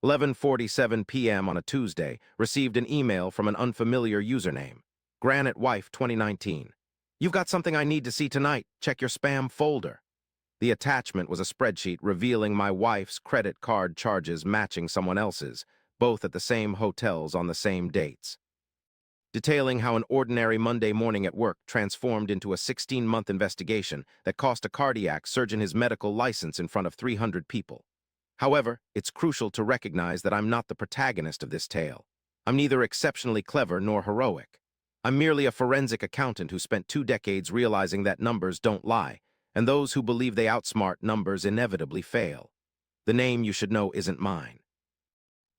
11:47 p.m. on a Tuesday, received an email from an unfamiliar username. Granite Wife 2019. You've got something I need to see tonight. Check your spam folder. The attachment was a spreadsheet revealing my wife's credit card charges matching someone else's, both at the same hotels on the same dates. Detailing how an ordinary Monday morning at work transformed into a 16-month investigation that cost a cardiac surgeon his medical license in front of 300 people. However, it's crucial to recognize that I'm not the protagonist of this tale. I'm neither exceptionally clever nor heroic. I'm merely a forensic accountant who spent 2 decades realizing that numbers don't lie, and those who believe they outsmart numbers inevitably fail. The name you should know isn't mine.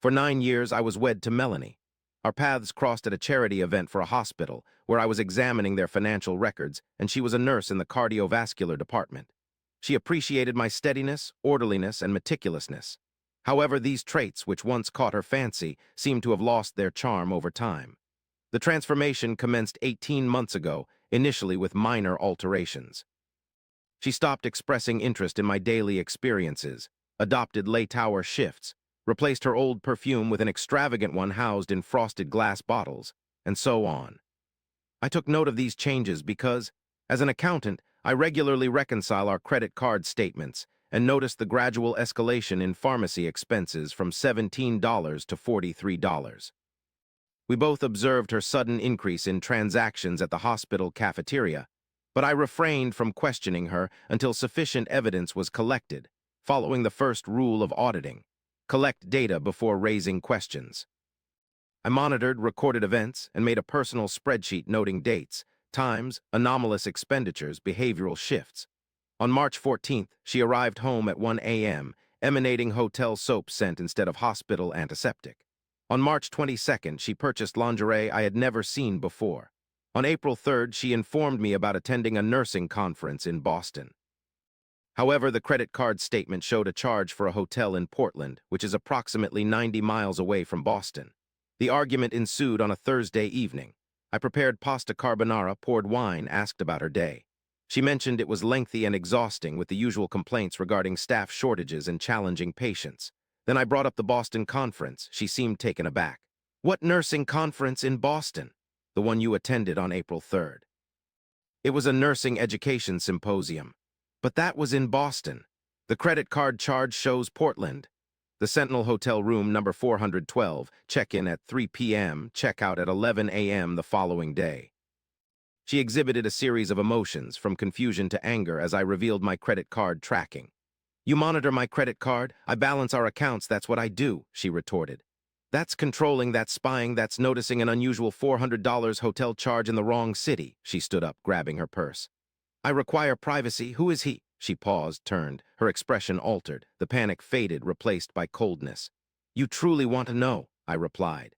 For 9 years, I was wed to Melanie. Our paths crossed at a charity event for a hospital, where I was examining their financial records, and she was a nurse in the cardiovascular department. She appreciated my steadiness, orderliness, and meticulousness. However, these traits, which once caught her fancy, seemed to have lost their charm over time. The transformation commenced 18 months ago, initially with minor alterations. She stopped expressing interest in my daily experiences, adopted late-hour shifts, replaced her old perfume with an extravagant one housed in frosted glass bottles, and so on. I took note of these changes because, as an accountant, I regularly reconcile our credit card statements and noticed the gradual escalation in pharmacy expenses from $17 to $43. We both observed her sudden increase in transactions at the hospital cafeteria, but I refrained from questioning her until sufficient evidence was collected, following the first rule of auditing: collect data before raising questions. I monitored recorded events and made a personal spreadsheet noting dates, times, anomalous expenditures, behavioral shifts. On March 14th, she arrived home at 1 a.m., emanating hotel soap scent instead of hospital antiseptic. On March 22nd, she purchased lingerie I had never seen before. On April 3rd, she informed me about attending a nursing conference in Boston. However, the credit card statement showed a charge for a hotel in Portland, which is approximately 90 miles away from Boston. The argument ensued on a Thursday evening. I prepared pasta carbonara, poured wine, asked about her day. She mentioned it was lengthy and exhausting, with the usual complaints regarding staff shortages and challenging patients. Then I brought up the Boston conference. She seemed taken aback. What nursing conference in Boston? The one you attended on April 3rd. It was a nursing education symposium. But that was in Boston. The credit card charge shows Portland. The Sentinel Hotel room number 412, check-in at 3 p.m., check-out at 11 a.m. the following day. She exhibited a series of emotions, from confusion to anger, as I revealed my credit card tracking. You monitor my credit card, I balance our accounts, that's what I do, she retorted. That's controlling, that's spying, that's noticing an unusual $400 hotel charge in the wrong city. She stood up, grabbing her purse. I require privacy. Who is he? She paused, turned. Her expression altered. The panic faded, replaced by coldness. You truly want to know, I replied.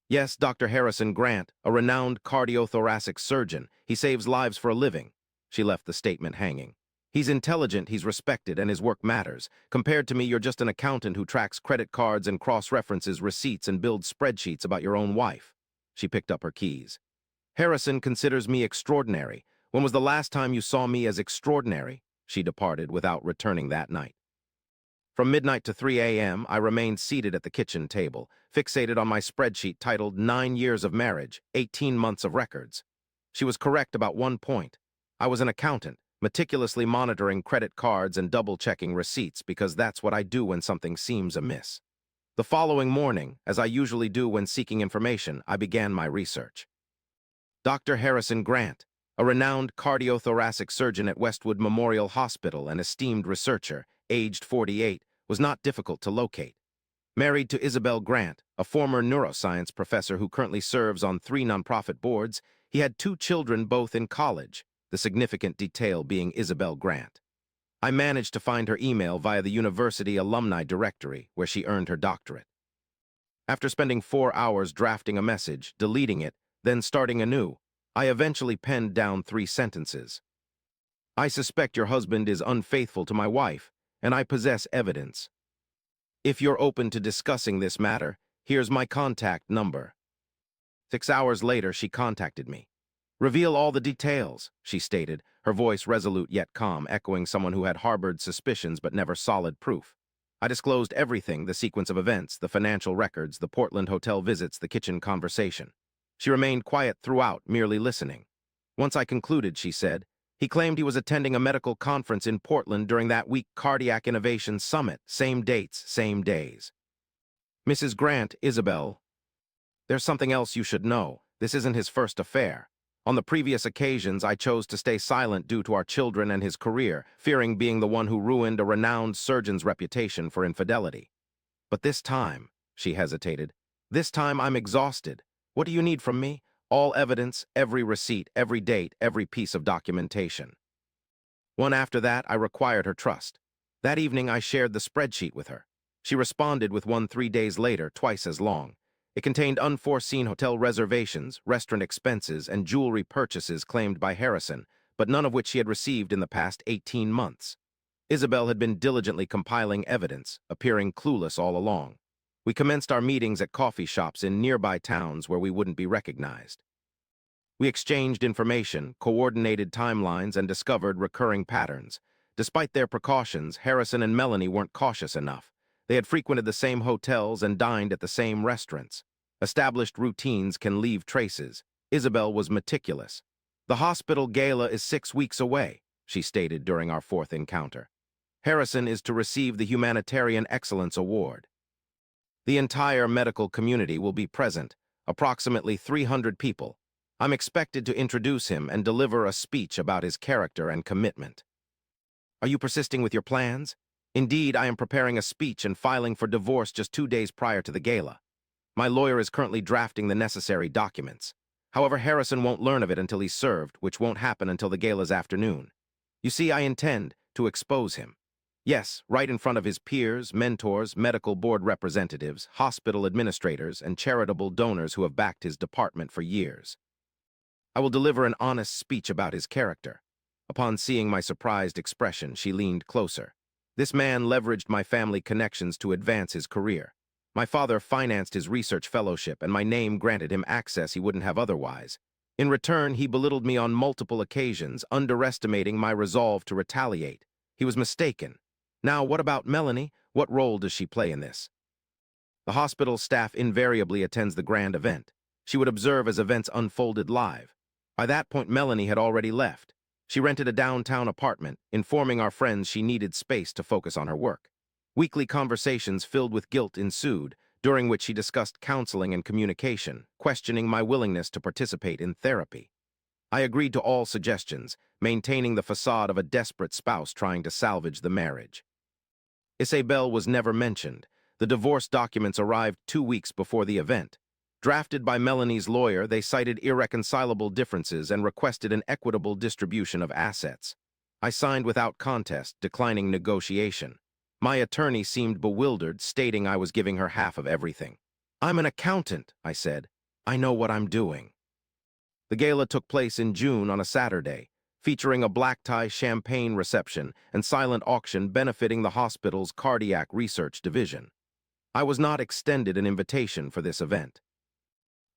Yes, Dr. Harrison Grant, a renowned cardiothoracic surgeon. He saves lives for a living. She left the statement hanging. He's intelligent, he's respected, and his work matters. Compared to me, you're just an accountant who tracks credit cards and cross-references receipts and builds spreadsheets about your own wife. She picked up her keys. Harrison considers me extraordinary. When was the last time you saw me as extraordinary? She departed without returning that night. From midnight to 3 a.m., I remained seated at the kitchen table, fixated on my spreadsheet titled 9 Years of Marriage, 18 Months of Records. She was correct about one point. I was an accountant, meticulously monitoring credit cards and double-checking receipts because that's what I do when something seems amiss. The following morning, as I usually do when seeking information, I began my research. Dr. Harrison Grant, a renowned cardiothoracic surgeon at Westwood Memorial Hospital and esteemed researcher, aged 48, was not difficult to locate. Married to Isabel Grant, a former neuroscience professor who currently serves on 3 nonprofit boards, he had 2 children, both in college, the significant detail being Isabel Grant. I managed to find her email via the university alumni directory, where she earned her doctorate. After spending 4 hours drafting a message, deleting it, then starting anew, I eventually penned down 3 sentences. I suspect your husband is unfaithful to my wife, and I possess evidence. If you're open to discussing this matter, here's my contact number. 6 hours later, she contacted me. Reveal all the details, she stated, her voice resolute yet calm, echoing someone who had harbored suspicions but never solid proof. I disclosed everything, the sequence of events, the financial records, the Portland hotel visits, the kitchen conversation. She remained quiet throughout, merely listening. Once I concluded, she said, he claimed he was attending a medical conference in Portland during that week Cardiac Innovation Summit, same dates, same days. Mrs. Grant, Isabel, there's something else you should know. This isn't his first affair. On the previous occasions, I chose to stay silent due to our children and his career, fearing being the one who ruined a renowned surgeon's reputation for infidelity. But this time, she hesitated, this time I'm exhausted. What do you need from me? All evidence, every receipt, every date, every piece of documentation. One after that, I required her trust. That evening, I shared the spreadsheet with her. She responded with one 3 days later, twice as long. It contained unforeseen hotel reservations, restaurant expenses, and jewelry purchases claimed by Harrison, but none of which she had received in the past 18 months. Isabel had been diligently compiling evidence, appearing clueless all along. We commenced our meetings at coffee shops in nearby towns where we wouldn't be recognized. We exchanged information, coordinated timelines, and discovered recurring patterns. Despite their precautions, Harrison and Melanie weren't cautious enough. They had frequented the same hotels and dined at the same restaurants. Established routines can leave traces. Isabel was meticulous. The hospital gala is 6 weeks away, she stated during our fourth encounter. Harrison is to receive the Humanitarian Excellence Award. The entire medical community will be present, approximately 300 people. I'm expected to introduce him and deliver a speech about his character and commitment. Are you persisting with your plans? Indeed, I am preparing a speech and filing for divorce just 2 days prior to the gala. My lawyer is currently drafting the necessary documents. However, Harrison won't learn of it until he's served, which won't happen until the gala's afternoon. You see, I intend to expose him. Yes, right in front of his peers, mentors, medical board representatives, hospital administrators, and charitable donors who have backed his department for years. I will deliver an honest speech about his character. Upon seeing my surprised expression, she leaned closer. This man leveraged my family connections to advance his career. My father financed his research fellowship, and my name granted him access he wouldn't have otherwise. In return, he belittled me on multiple occasions, underestimating my resolve to retaliate. He was mistaken. Now, what about Melanie? What role does she play in this? The hospital staff invariably attends the grand event. She would observe as events unfolded live. By that point, Melanie had already left. She rented a downtown apartment, informing our friends she needed space to focus on her work. Weekly conversations filled with guilt ensued, during which she discussed counseling and communication, questioning my willingness to participate in therapy. I agreed to all suggestions, maintaining the facade of a desperate spouse trying to salvage the marriage. Isabel was never mentioned. The divorce documents arrived 2 weeks before the event. Drafted by Melanie's lawyer, they cited irreconcilable differences and requested an equitable distribution of assets. I signed without contest, declining negotiation. My attorney seemed bewildered, stating I was giving her half of everything. I'm an accountant, I said. I know what I'm doing. The gala took place in June on a Saturday, featuring a black-tie champagne reception and silent auction benefiting the hospital's cardiac research division. I was not extended an invitation for this event.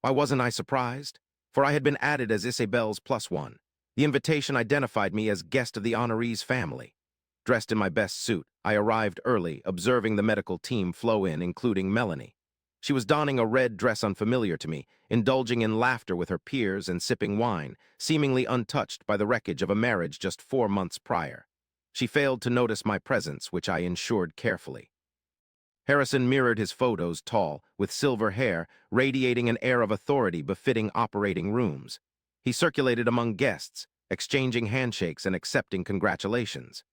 Why wasn't I surprised? For I had been added as Isabel's +1. The invitation identified me as guest of the honoree's family. Dressed in my best suit, I arrived early, observing the medical team flow in, including Melanie. She was donning a red dress unfamiliar to me, indulging in laughter with her peers and sipping wine, seemingly untouched by the wreckage of a marriage just 4 months prior. She failed to notice my presence, which I ensured carefully. Harrison mirrored his photos, tall, with silver hair, radiating an air of authority befitting operating rooms. He circulated among guests, exchanging handshakes and accepting congratulations.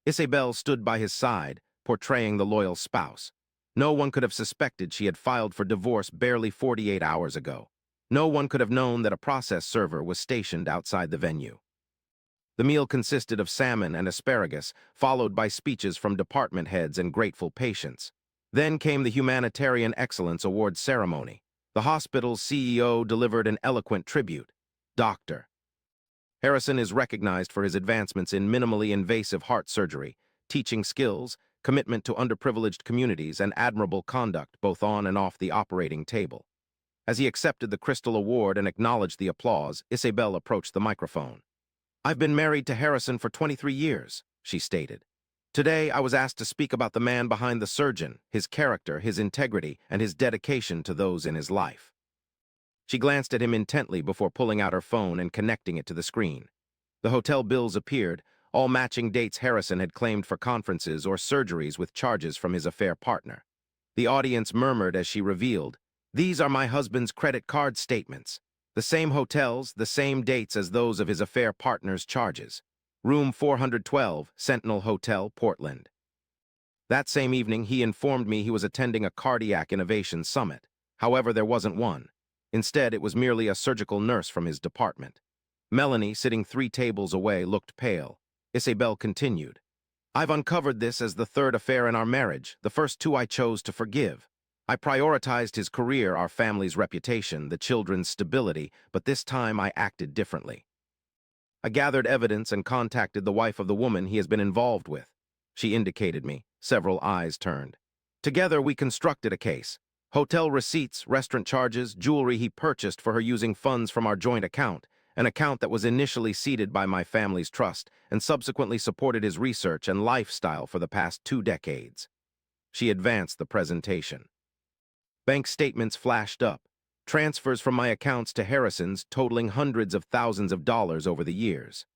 Isabel stood by his side, portraying the loyal spouse. No one could have suspected she had filed for divorce barely 48 hours ago. No one could have known that a process server was stationed outside the venue. The meal consisted of salmon and asparagus, followed by speeches from department heads and grateful patients. Then came the Humanitarian Excellence Award ceremony. The hospital's CEO delivered an eloquent tribute. Dr. Harrison is recognized for his advancements in minimally invasive heart surgery, teaching skills, commitment to underprivileged communities, and admirable conduct both on and off the operating table. As he accepted the Crystal Award and acknowledged the applause, Isabel approached the microphone. I've been married to Harrison for 23 years, she stated. Today, I was asked to speak about the man behind the surgeon, his character, his integrity, and his dedication to those in his life. She glanced at him intently before pulling out her phone and connecting it to the screen. The hotel bills appeared, all matching dates Harrison had claimed for conferences or surgeries with charges from his affair partner. The audience murmured as she revealed, "These are my husband's credit card statements. The same hotels, the same dates as those of his affair partner's charges. Room 412, Sentinel Hotel, Portland." That same evening, he informed me he was attending a cardiac innovation summit. However, there wasn't one. Instead, it was merely a surgical nurse from his department. Melanie, sitting 3 tables away, looked pale. Isabel continued, "I've uncovered this as the third affair in our marriage, the first 2 I chose to forgive. I prioritized his career, our family's reputation, the children's stability, but this time I acted differently. I gathered evidence and contacted the wife of the woman he has been involved with." She indicated me. Several eyes turned. "Together, we constructed a case. Hotel receipts, restaurant charges, jewelry he purchased for her using funds from our joint account, an account that was initially seeded by my family's trust and subsequently supported his research and lifestyle for the past 2 decades. She advanced the presentation. Bank statements flashed up, transfers from my accounts to Harrison's totaling hundreds of thousands of dollars over the years.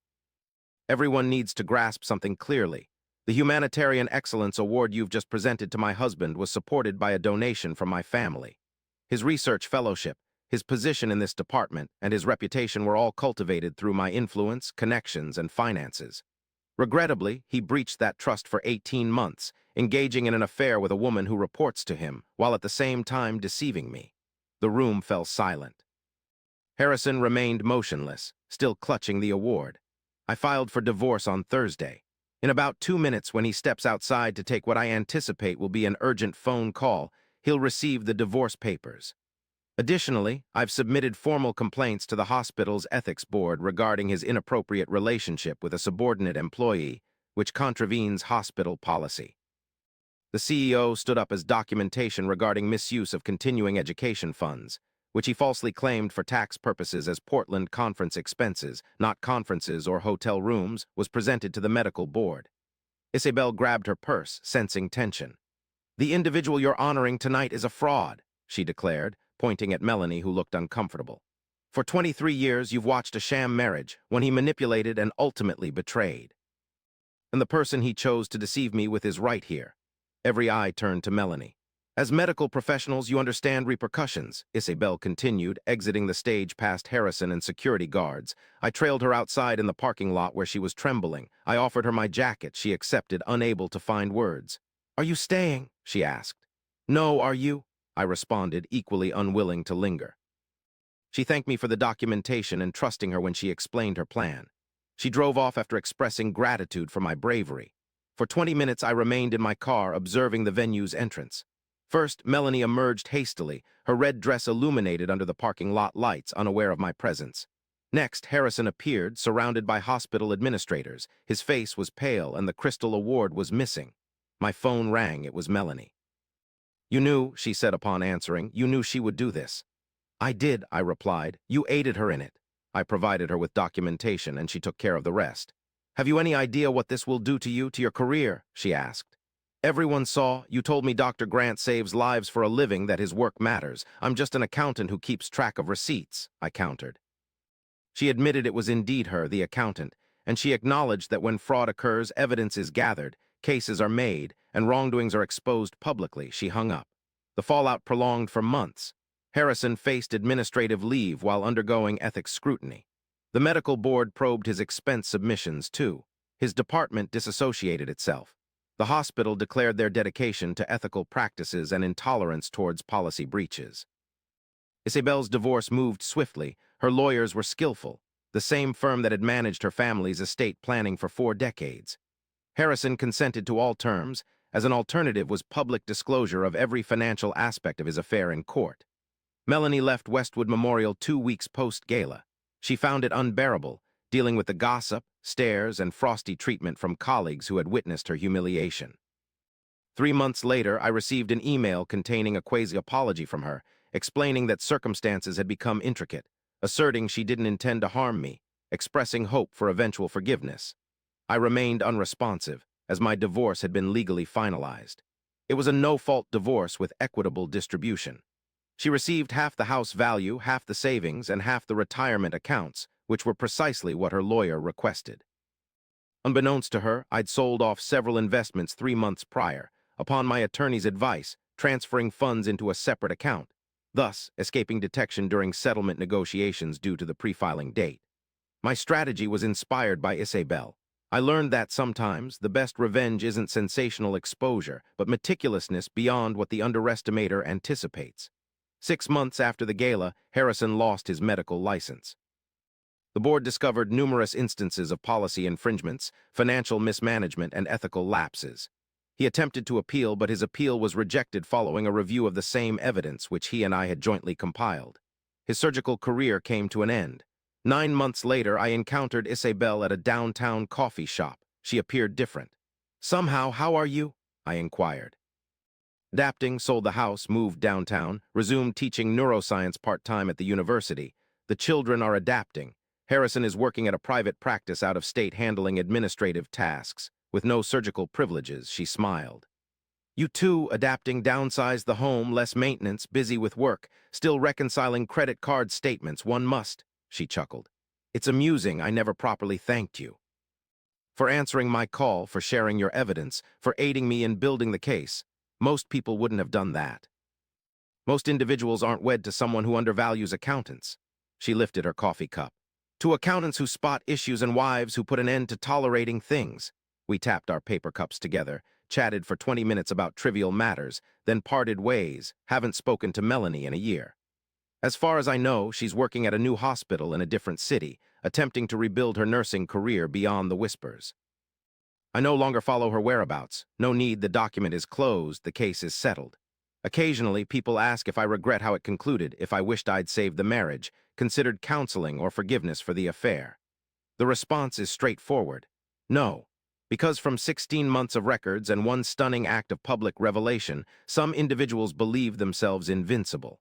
Everyone needs to grasp something clearly. The Humanitarian Excellence Award you've just presented to my husband was supported by a donation from my family. His research fellowship, his position in this department, and his reputation were all cultivated through my influence, connections, and finances. Regrettably, he breached that trust for 18 months, engaging in an affair with a woman who reports to him, while at the same time deceiving me. The room fell silent. Harrison remained motionless, still clutching the award. I filed for divorce on Thursday. In about 2 minutes, when he steps outside to take what I anticipate will be an urgent phone call, he'll receive the divorce papers. Additionally, I've submitted formal complaints to the hospital's ethics board regarding his inappropriate relationship with a subordinate employee, which contravenes hospital policy. The CEO stood up as documentation regarding misuse of continuing education funds, which he falsely claimed for tax purposes as Portland conference expenses, not conferences or hotel rooms, was presented to the medical board. Isabel grabbed her purse, sensing tension. "The individual you're honoring tonight is a fraud," she declared, pointing at Melanie, who looked uncomfortable. "For 23 years, you've watched a sham marriage, when he manipulated and ultimately betrayed. And the person he chose to deceive me with is right here." Every eye turned to Melanie. "As medical professionals, you understand repercussions," Isabel continued, exiting the stage past Harrison and security guards. I trailed her outside in the parking lot where she was trembling. I offered her my jacket. She accepted, unable to find words. "Are you staying?" she asked. "No, are you?" I responded, equally unwilling to linger. She thanked me for the documentation and trusting her when she explained her plan. She drove off after expressing gratitude for my bravery. For 20 minutes, I remained in my car, observing the venue's entrance. First, Melanie emerged hastily, her red dress illuminated under the parking lot lights, unaware of my presence. Next, Harrison appeared, surrounded by hospital administrators. His face was pale, and the crystal award was missing. My phone rang. It was Melanie. "You knew," she said upon answering, "you knew she would do this." "I did," I replied. "You aided her in it." I provided her with documentation, and she took care of the rest. "Have you any idea what this will do to you, to your career?" she asked. "Everyone saw. You told me Dr. Grant saves lives for a living, that his work matters. I'm just an accountant who keeps track of receipts," I countered. She admitted it was indeed her, the accountant, and she acknowledged that when fraud occurs, evidence is gathered, cases are made, and wrongdoings are exposed publicly. She hung up. The fallout prolonged for months. Harrison faced administrative leave while undergoing ethics scrutiny. The medical board probed his expense submissions, too. His department disassociated itself. The hospital declared their dedication to ethical practices and intolerance towards policy breaches. Isabel's divorce moved swiftly. Her lawyers were skillful, the same firm that had managed her family's estate planning for 4 decades. Harrison consented to all terms. As an alternative was public disclosure of every financial aspect of his affair in court. Melanie left Westwood Memorial 2 weeks post-gala. She found it unbearable, dealing with the gossip, stares, and frosty treatment from colleagues who had witnessed her humiliation. 3 months later, I received an email containing a quasi-apology from her, explaining that circumstances had become intricate, asserting she didn't intend to harm me, expressing hope for eventual forgiveness. I remained unresponsive, as my divorce had been legally finalized. It was a no-fault divorce with equitable distribution. She received half the house value, half the savings, and half the retirement accounts, which were precisely what her lawyer requested. Unbeknownst to her, I'd sold off several investments 3 months prior, upon my attorney's advice, transferring funds into a separate account, thus escaping detection during settlement negotiations due to the pre-filing date. My strategy was inspired by Isabel. I learned that sometimes the best revenge isn't sensational exposure, but meticulousness beyond what the underestimator anticipates. 6 months after the gala, Harrison lost his medical license. The board discovered numerous instances of policy infringements, financial mismanagement, and ethical lapses. He attempted to appeal, but his appeal was rejected following a review of the same evidence which he and I had jointly compiled. His surgical career came to an end. 9 months later, I encountered Isabel at a downtown coffee shop. She appeared different. "Somehow, how are you?" I inquired. Adapting, sold the house, moved downtown, resumed teaching neuroscience part-time at the university. The children are adapting. Harrison is working at a private practice out of state handling administrative tasks. With no surgical privileges, she smiled. "You too, adapting, downsized the home, less maintenance, busy with work, still reconciling credit card statements, one must," she chuckled. "It's amusing I never properly thanked you for answering my call, for sharing your evidence, for aiding me in building the case. Most people wouldn't have done that. Most individuals aren't wed to someone who undervalues accountants." She lifted her coffee cup. "To accountants who spot issues and wives who put an end to tolerating things." We tapped our paper cups together, chatted for 20 minutes about trivial matters, then parted ways. Haven't spoken to Melanie in a year. As far as I know, she's working at a new hospital in a different city, attempting to rebuild her nursing career beyond the whispers. I no longer follow her whereabouts. No need, the document is closed, the case is settled. Occasionally, people ask if I regret how it concluded, if I wished I'd saved the marriage, considered counseling or forgiveness for the affair. The response is straightforward. No. Because from 16 months of records and one stunning act of public revelation, some individuals believe themselves invincible.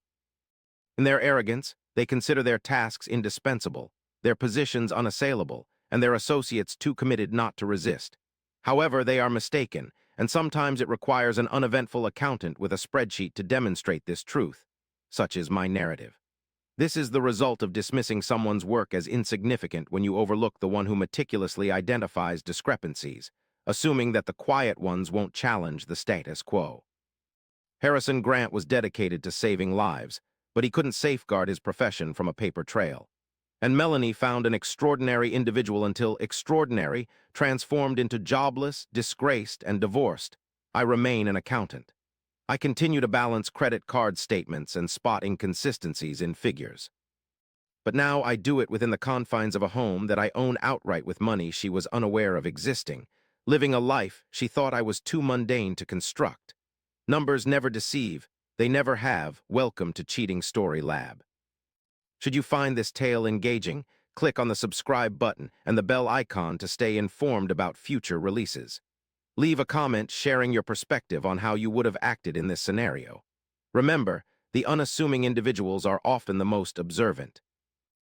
In their arrogance, they consider their tasks indispensable, their positions unassailable, and their associates too committed not to resist. However, they are mistaken, and sometimes it requires an uneventful accountant with a spreadsheet to demonstrate this truth. Such is my narrative. This is the result of dismissing someone's work as insignificant when you overlook the one who meticulously identifies discrepancies, assuming that the quiet ones won't challenge the status quo. Harrison Grant was dedicated to saving lives, but he couldn't safeguard his profession from a paper trail. And Melanie found an extraordinary individual until extraordinary transformed into jobless, disgraced, and divorced. I remain an accountant. I continue to balance credit card statements and spot inconsistencies in figures. But now I do it within the confines of a home that I own outright with money she was unaware of existing, living a life she thought I was too mundane to construct. Numbers never deceive. They never have. Welcome to Cheating Story Lab. Should you find this tale engaging, click on the subscribe button and the bell icon to stay informed about future releases. Leave a comment sharing your perspective on how you would have acted in this scenario. Remember, the unassuming individuals are often the most observant.